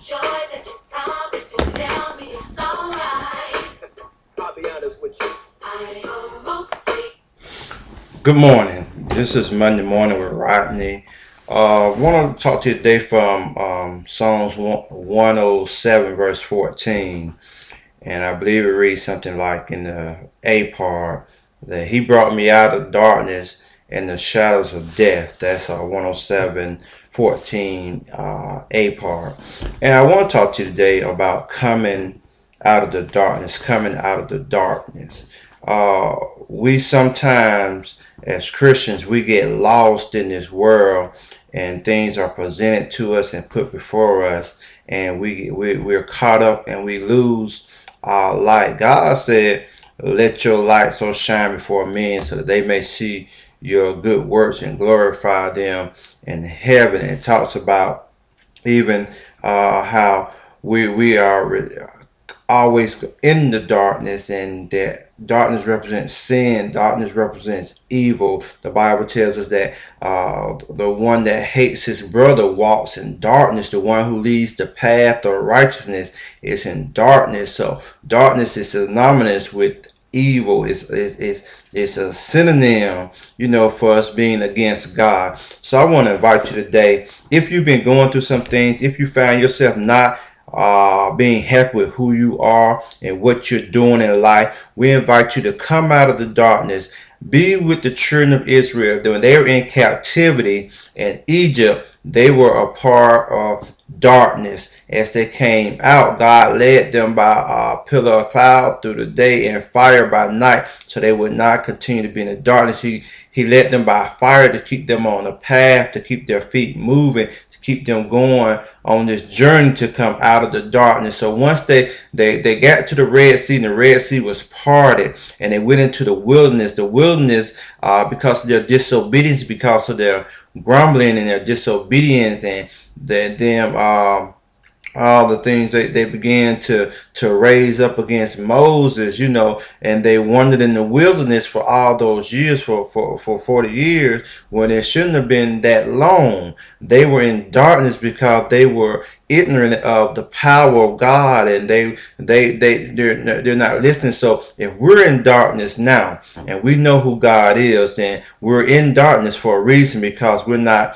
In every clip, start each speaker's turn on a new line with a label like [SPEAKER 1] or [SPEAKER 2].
[SPEAKER 1] joy that you promised. You tell me it's alright. I'll be honest with you. I almost think. Good morning. This is Monday morning with Rodney. I want to talk to you today from Psalms 107 verse 14. And I believe it reads something like in the A part that he brought me out of darkness and the shadows of death. That's 107:14 A part. And I want to talk to you today about coming out of the darkness, coming out of the darkness. We sometimes as Christians, we get lost in this world and things are presented to us and put before us, and we're caught up and we lose our light. God said, let your light so shine before men so that they may see your good works and glorify them in heaven. It talks about even how we are always in the darkness, and that darkness represents sin, darkness represents evil. The Bible tells us that the one that hates his brother walks in darkness. The one who leads the path of righteousness is in darkness. So darkness is synonymous with evil. It's a synonym, for us being against God. So I want to invite you today, if you've been going through some things, if you find yourself not being happy with who you are and what you're doing in life, we invite you to come out of the darkness. Be with the children of Israel. When they were in captivity in Egypt, they were a part of darkness. As they came out, God led them by a pillar of cloud through the day and fire by night, so they would not continue to be in the darkness. He led them by fire to keep them on the path, to keep their feet moving, to keep them going on this journey to come out of the darkness. So once they got to the Red Sea, and the Red Sea was parted, and they went into the wilderness. The wilderness, because of their disobedience, because of their grumbling and their disobedience, and all the things they began to raise up against Moses, and they wandered in the wilderness for all those years, for 40 years, when it shouldn't have been that long. They were in darkness because they were ignorant of the power of God, and they're not listening. So if we're in darkness now and we know who God is, then we're in darkness for a reason, because we're not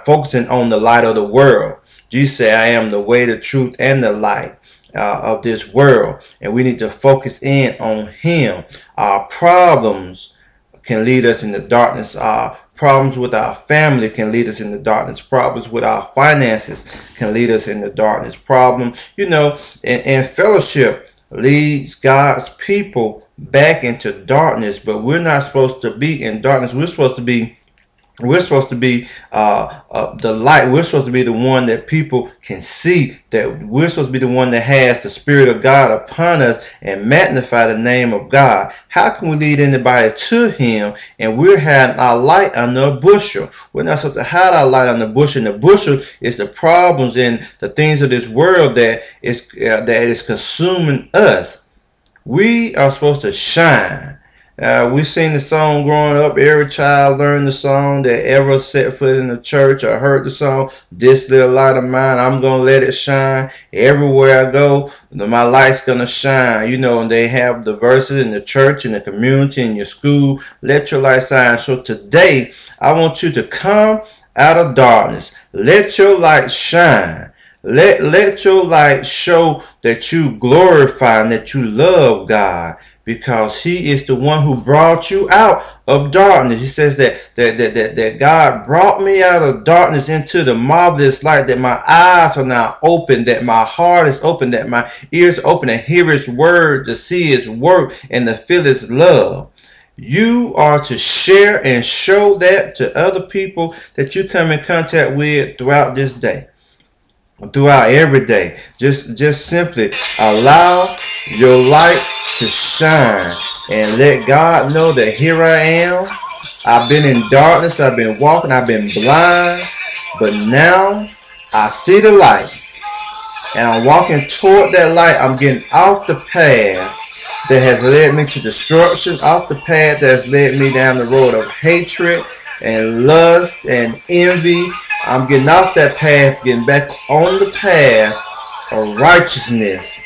[SPEAKER 1] focusing on the light of the world. Jesus said, I am the way, the truth, and the light of this world. And we need to focus in on Him. Our problems can lead us in the darkness. Our problems with our family can lead us in the darkness. Problems with our finances can lead us in the darkness. Problems, and fellowship leads God's people back into darkness. But we're not supposed to be in darkness. We're supposed to be the light. We're supposed to be the one that people can see. That we're supposed to be the one that has the Spirit of God upon us and magnify the name of God. How can we lead anybody to Him and we're hiding our light under a bushel? We're not supposed to hide our light under a bushel. And the bushel is the problems and the things of this world that is consuming us. We are supposed to shine. We sing the song growing up. Every child learned the song that ever set foot in the church or heard the song. This little light of mine, I'm going to let it shine. Everywhere I go, my light's going to shine. And they have the verses in the church, in the community, in your school. Let your light shine. So today, I want you to come out of darkness. Let your light shine. Let your light show that you glorify and that you love God, because He is the one who brought you out of darkness. He says that God brought me out of darkness into the marvelous light, that my eyes are now open, that my heart is open, that my ears are open to hear His word, to see His work, and to feel His love. You are to share and show that to other people that you come in contact with throughout this day. Throughout every day. Just simply allow your light to shine and let God know that here I am. I've been in darkness, I've been walking, I've been blind, but now I see the light and I'm walking toward that light. I'm getting off the path that has led me to destruction, off the path that has led me down the road of hatred and lust and envy. I'm getting off that path, getting back on the path of righteousness,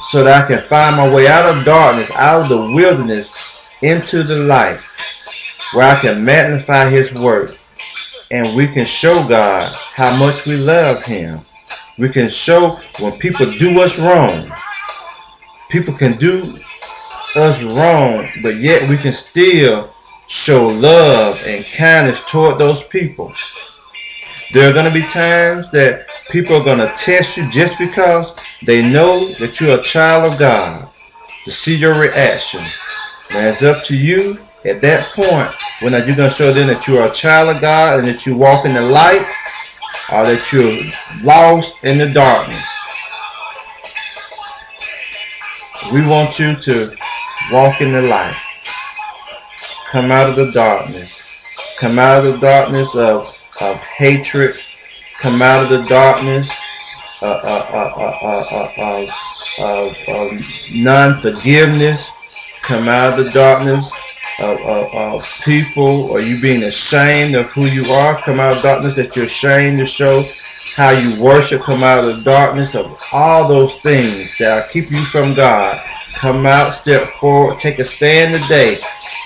[SPEAKER 1] so that I can find my way out of darkness, out of the wilderness, into the light, where I can magnify His work, and we can show God how much we love Him. We can show when people do us wrong. People can do us wrong, but yet we can still show love and kindness toward those people. There are going to be times that people are going to test you just because they know that you're a child of God, to see your reaction. Now it's up to you at that point, when you're going to show them that you are a child of God and that you walk in the light, or that you're lost in the darkness. We want you to walk in the light. Come out of the darkness. Come out of the darkness of hatred. Come out of the darkness of non-forgiveness. Come out of the darkness of people, or you being ashamed of who you are. Come out of darkness that you're ashamed to show how you worship. Come out of the darkness of all those things that are keeping you from God. Come out, step forward, take a stand today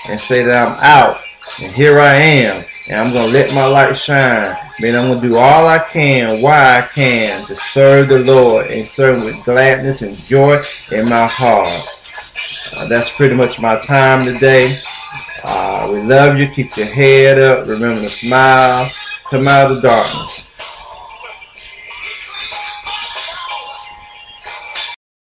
[SPEAKER 1] and say that I'm out and here I am, and I'm going to let my light shine. Man, I'm going to do all I can, why I can, to serve the Lord, and serve with gladness and joy in my heart. That's pretty much my time today. We love you. Keep your head up. Remember to smile. Come out of the darkness.